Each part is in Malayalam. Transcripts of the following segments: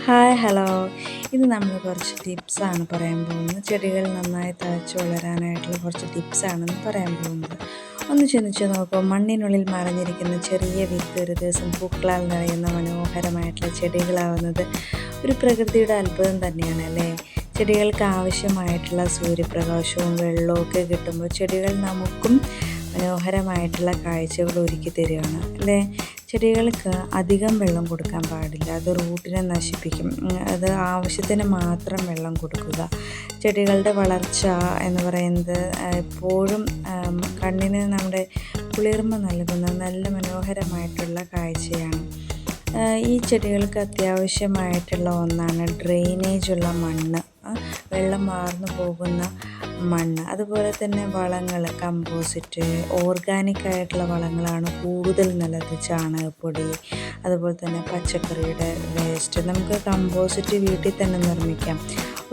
ഹായ് ഹലോ ഇന്ന് നമ്മൾ കുറച്ച് ടിപ്സാണ് പറയാൻ പോകുന്നത്. ചെടികൾ നന്നായി തഴച്ച് വളരാനായിട്ടുള്ള കുറച്ച് ടിപ്സാണെന്ന് പറയാൻ പോകുന്നത്. ഒന്ന് ചിന്തിച്ച് നോക്കുക, മണ്ണിനുള്ളിൽ മറഞ്ഞിരിക്കുന്ന ചെറിയ വിത്ത് ഒരു ദിവസം പൂക്കളാൽ നിറയുന്ന മനോഹരമായിട്ടുള്ള ചെടികളാവുന്നത് ഒരു പ്രകൃതിയുടെ അത്ഭുതം തന്നെയാണ് അല്ലേ. ചെടികൾക്ക് ആവശ്യമായിട്ടുള്ള സൂര്യപ്രകാശവും വെള്ളവും ഒക്കെ കിട്ടുമ്പോൾ ചെടികൾ നമുക്കും മനോഹരമായിട്ടുള്ള കാഴ്ചകൾ ഒരുക്കി തരികയാണ് അല്ലേ. ചെടികൾക്ക് അധികം വെള്ളം കൊടുക്കാൻ പാടില്ല, അത് റൂട്ടിനെ നശിപ്പിക്കും. അത് ആവശ്യത്തിന് മാത്രം വെള്ളം കൊടുക്കുക. ചെടികളുടെ വളർച്ച എന്ന് പറയുന്നത് എപ്പോഴും കണ്ണിന് നമ്മുടെ കുളിർമ നൽകുന്ന നല്ല മനോഹരമായിട്ടുള്ള കാഴ്ചയാണ്. ഈ ചെടികൾക്ക് അത്യാവശ്യമായിട്ടുള്ള ഒന്നാണ് ഡ്രെയിനേജുള്ള മണ്ണ്, വെള്ളം വാർന്നു പോകുന്ന മണ്ണ്. അതുപോലെ തന്നെ വളങ്ങൾ, കമ്പോസിറ്റ്, ഓർഗാനിക് ആയിട്ടുള്ള വളങ്ങളാണ് കൂടുതൽ നല്ലത്. ചാണകപ്പൊടി, അതുപോലെ തന്നെ പച്ചക്കറിയുടെ വേസ്റ്റ്. നമുക്ക് കമ്പോസിറ്റ് വീട്ടിൽ തന്നെ നിർമ്മിക്കാം.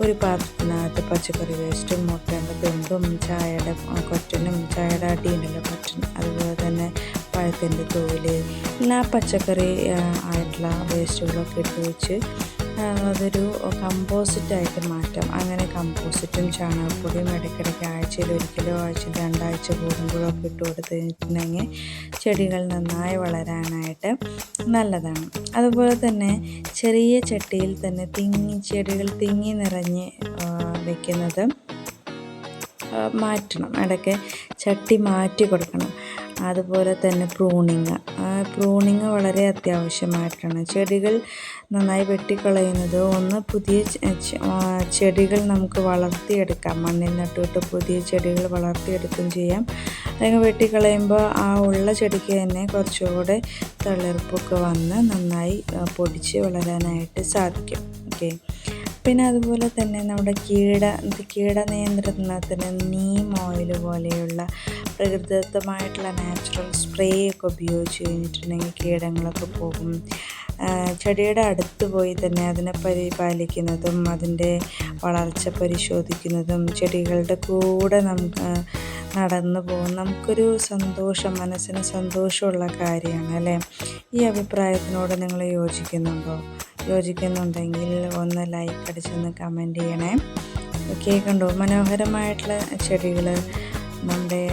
ഒരു പാത്രത്തിനകത്ത് പച്ചക്കറി വേസ്റ്റും, മുട്ടയുടെ തുണ്ടും, ചായയുടെ കൊറ്റനും, ചായയുടെ അടിയുണ്ടല്ലോ കൊറ്റൻ, അതുപോലെ തന്നെ പഴത്തിൻ്റെ തോല്, എല്ലാ പച്ചക്കറി ആയിട്ടുള്ള വേസ്റ്റുകളൊക്കെ ഇട്ട് വെച്ച് അതൊരു കമ്പോസിറ്റായിട്ട് മാറ്റാം. അങ്ങനെ കമ്പോസിറ്റും ചാണകപ്പൊടിയും ഇടയ്ക്കിടയ്ക്ക് ആഴ്ചയിൽ ഒരിക്കലോ ആഴ്ചയിൽ രണ്ടാഴ്ച കൂടുമ്പോഴൊക്കെ ഇട്ട് കൊടുത്തിട്ടുണ്ടെങ്കിൽ ചെടികൾ നന്നായി വളരാനായിട്ട് നല്ലതാണ്. അതുപോലെ തന്നെ ചെറിയ ചട്ടിയിൽ തന്നെ ചെടികൾ തിങ്ങി നിറഞ്ഞ് വയ്ക്കുന്നത് മാറ്റണം. ഇടയ്ക്ക് ചട്ടി മാറ്റി കൊടുക്കണം. അതുപോലെ തന്നെ പ്രൂണിങ് വളരെ അത്യാവശ്യമായിട്ടാണ്. ചെടികൾ നന്നായി വെട്ടിക്കളയുന്നത് പുതിയ ചെടികൾ നമുക്ക് വളർത്തിയെടുക്കാം. മണ്ണിൽ നട്ടുവിട്ട് പുതിയ ചെടികൾ വളർത്തിയെടുക്കുകയും ചെയ്യാം. അല്ലെങ്കിൽ വെട്ടിക്കളയുമ്പോൾ ആ ഉള്ള ചെടിക്ക് തന്നെ കുറച്ചുകൂടെ തളിർപ്പൊക്കെ വന്ന് നന്നായി പൊടിച്ച് വളരാനായിട്ട് സാധിക്കും. ഓക്കെ. പിന്നെ അതുപോലെ തന്നെ നമ്മുടെ കീടനിയന്ത്രണത്തിന് നീം ഓയിൽ പോലെയുള്ള പ്രകൃതിദത്തമായിട്ടുള്ള നാച്ചുറൽ സ്പ്രേ ഒക്കെ ഉപയോഗിച്ച് കഴിഞ്ഞിട്ടുണ്ടെങ്കിൽ കീടങ്ങളൊക്കെ പോകും. ചെടിയുടെ അടുത്ത് പോയി തന്നെ അതിനെ പരിപാലിക്കുന്നതും അതിൻ്റെ വളർച്ച പരിശോധിക്കുന്നതും ചെടികളുടെ കൂടെ നമുക്ക് നടന്നു പോകും നമുക്കൊരു സന്തോഷം, മനസ്സിന് സന്തോഷമുള്ള കാര്യമാണ് അല്ലേ. ഈ അഭിപ്രായത്തിനോട് നിങ്ങൾ യോജിക്കുന്നുണ്ടെങ്കിൽ ഒന്ന് ലൈക്ക് അടിച്ചൊന്ന് കമൻറ്റ് ചെയ്യണേ. ഓക്കെ, കണ്ടോ മനോഹരമായിട്ടുള്ള ചെടികൾ നമ്മുടെ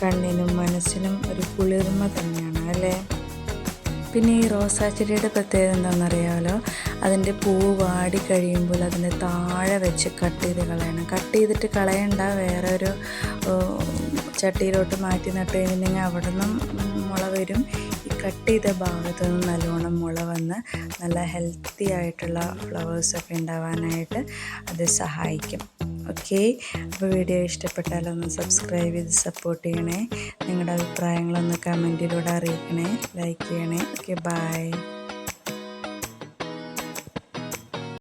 കണ്ണിനും മനസ്സിനും ഒരു കുളിർമ തന്നെയാണ് അല്ലേ. പിന്നെ ഈ റോസാ ചെടിയുടെ പ്രത്യേകത എന്താണെന്നറിയാമല്ലോ, അതിൻ്റെ പൂവ് വാടി കഴിയുമ്പോൾ അതിൻ്റെ താഴെ വെച്ച് കട്ട് ചെയ്ത് കളയണം. കട്ട് ചെയ്തിട്ട് കളയണ്ട, വേറെ ഒരു ചട്ടിയിലോട്ട് മാറ്റി നട്ട് കഴിഞ്ഞിട്ടുണ്ടെങ്കിൽ അവിടെ നിന്നും മുള വരും. ഈ കട്ട് ചെയ്ത ഭാഗത്ത് നിന്ന് നല്ലോണം മുള വന്ന് നല്ല ഹെൽത്തി ആയിട്ടുള്ള ഫ്ലവേഴ്സൊക്കെ ഉണ്ടാവാനായിട്ട് അത് സഹായിക്കും. ഓക്കെ, അപ്പോൾ വീഡിയോ ഇഷ്ടപ്പെട്ടാലൊന്ന് സബ്സ്ക്രൈബ് ചെയ്ത് സപ്പോർട്ട് ചെയ്യണേ. നിങ്ങളുടെ അഭിപ്രായങ്ങളൊന്ന് കമൻറ്റിലൂടെ അറിയിക്കണേ, ലൈക്ക് ചെയ്യണേ. Okay, by.